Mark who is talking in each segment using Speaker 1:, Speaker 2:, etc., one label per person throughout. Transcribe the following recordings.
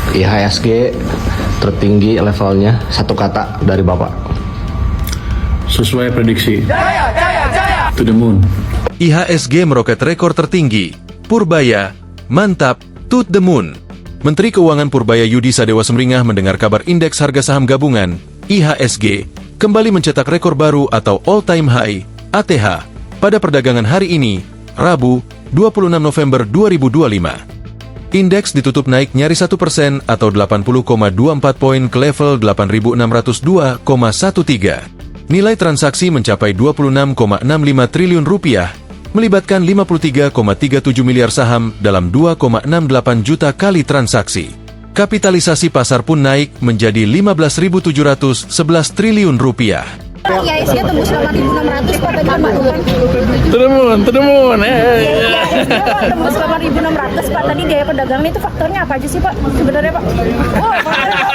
Speaker 1: IHSG tertinggi levelnya, satu kata dari Bapak.
Speaker 2: Sesuai prediksi. To the moon.
Speaker 3: IHSG meroket rekor tertinggi. Purbaya, mantap, to the moon. Menteri Keuangan Purbaya Yudi Sadewa Semringah mendengar kabar indeks harga saham gabungan, IHSG, kembali mencetak rekor baru atau all-time high, ATH, pada perdagangan hari ini, Rabu, 26 November 2025. Indeks ditutup naik nyaris 1% atau 80,24 poin ke level 8.602,13. Nilai transaksi mencapai 26,65 triliun rupiah, melibatkan 53,37 miliar saham dalam 2,68 juta kali transaksi. Kapitalisasi pasar pun naik menjadi 15.711 triliun rupiah.
Speaker 4: IHSG tembus 8.600 pada Pak.
Speaker 2: To the moon.
Speaker 4: Tembus 8.600 Pak. Tadi gaya perdagangan itu faktornya apa aja sih Pak? Sebenarnya Pak. Oh, faktornya apa?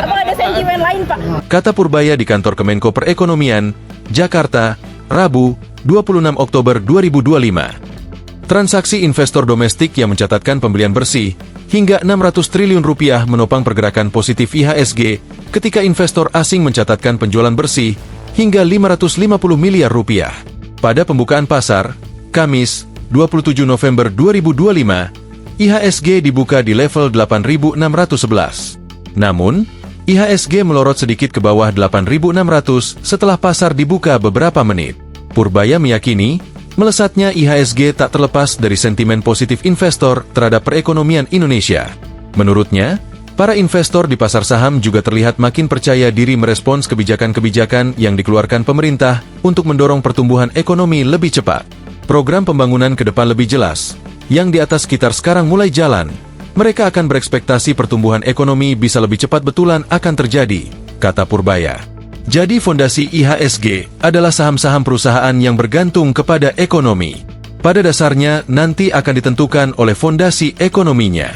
Speaker 4: Apa ada sentimen lain Pak?
Speaker 3: Kata Purbaya di kantor Kemenko Perekonomian, Jakarta, Rabu, 26 Oktober 2025. Transaksi investor domestik yang mencatatkan pembelian bersih hingga 600 triliun rupiah menopang pergerakan positif IHSG ketika investor asing mencatatkan penjualan bersih hingga 550 miliar rupiah. Pada pembukaan pasar, Kamis, 27 November 2025, IHSG dibuka di level 8.611. Namun, IHSG melorot sedikit ke bawah 8.600 setelah pasar dibuka beberapa menit. Purbaya meyakini, melesatnya IHSG tak terlepas dari sentimen positif investor terhadap perekonomian Indonesia. Menurutnya, para investor di pasar saham juga terlihat makin percaya diri merespons kebijakan-kebijakan yang dikeluarkan pemerintah untuk mendorong pertumbuhan ekonomi lebih cepat. Program pembangunan ke depan lebih jelas, yang di atas sekitar sekarang mulai jalan. Mereka akan berekspektasi pertumbuhan ekonomi bisa lebih cepat betulan akan terjadi, kata Purbaya. Jadi fondasi IHSG adalah saham-saham perusahaan yang bergantung kepada ekonomi. Pada dasarnya nanti akan ditentukan oleh fondasi ekonominya.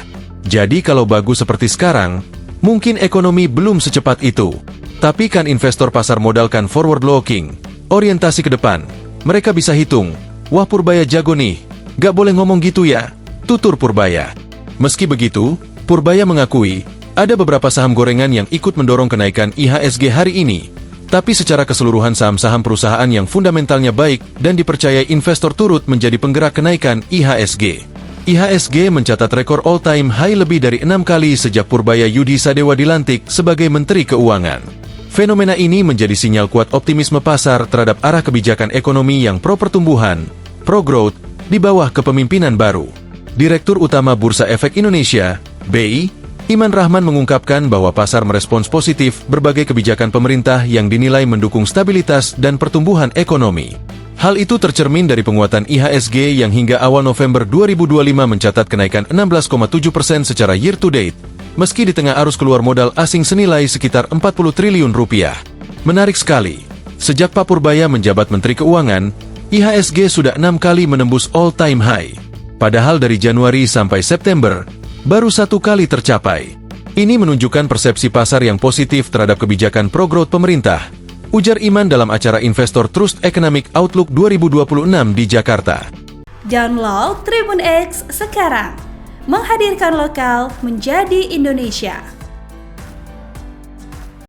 Speaker 3: Jadi kalau bagus seperti sekarang, mungkin ekonomi belum secepat itu. Tapi kan investor pasar modal kan forward looking, orientasi ke depan. Mereka bisa hitung, wah Purbaya jago nih, gak boleh ngomong gitu ya, tutur Purbaya. Meski begitu, Purbaya mengakui, ada beberapa saham gorengan yang ikut mendorong kenaikan IHSG hari ini. Tapi secara keseluruhan saham-saham perusahaan yang fundamentalnya baik dan dipercayai investor turut menjadi penggerak kenaikan IHSG. IHSG mencatat rekor all-time high lebih dari 6 kali sejak Purbaya Yudi Sadewa dilantik sebagai Menteri Keuangan. Fenomena ini menjadi sinyal kuat optimisme pasar terhadap arah kebijakan ekonomi yang pro-pertumbuhan, pro-growth, di bawah kepemimpinan baru. Direktur Utama Bursa Efek Indonesia, BI, Iman Rahman mengungkapkan bahwa pasar merespons positif berbagai kebijakan pemerintah yang dinilai mendukung stabilitas dan pertumbuhan ekonomi. Hal itu tercermin dari penguatan IHSG yang hingga awal November 2025 mencatat kenaikan 16,7% secara year to date, meski di tengah arus keluar modal asing senilai sekitar 40 triliun rupiah. Menarik sekali, sejak Pak Purbaya menjabat Menteri Keuangan, IHSG sudah 6 kali menembus all-time high. Padahal dari Januari sampai September, baru 1 kali tercapai. Ini menunjukkan persepsi pasar yang positif terhadap kebijakan pro-growth pemerintah, ujar Iman dalam acara Investor Trust Economic Outlook 2026 di Jakarta.
Speaker 5: Download Tribun X sekarang, menghadirkan lokal menjadi Indonesia.